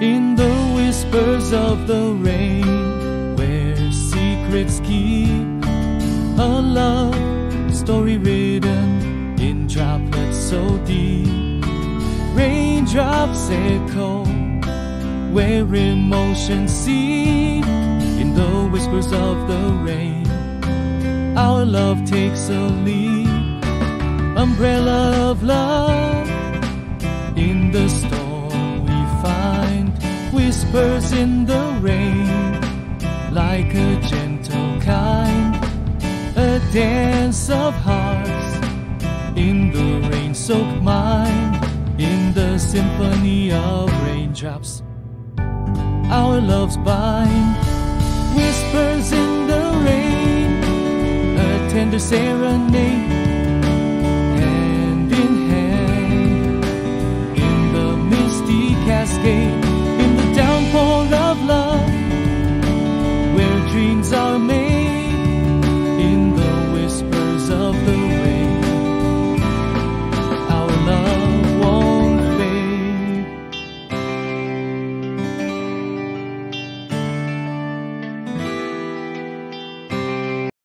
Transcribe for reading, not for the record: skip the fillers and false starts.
In the whispers of the rain, where secrets keep, a love story written in droplets so deep. Raindrops echo where emotions seep. In the whispers of the rain, our love takes a leap. Umbrella of love, in the storm we find whispers in the rain, like a gentle kind, a dance of hearts in the rain-soaked mind. In the symphony of raindrops, our loves bind. Whispers in the rain, a tender serenade, hand in hand in the misty cascade.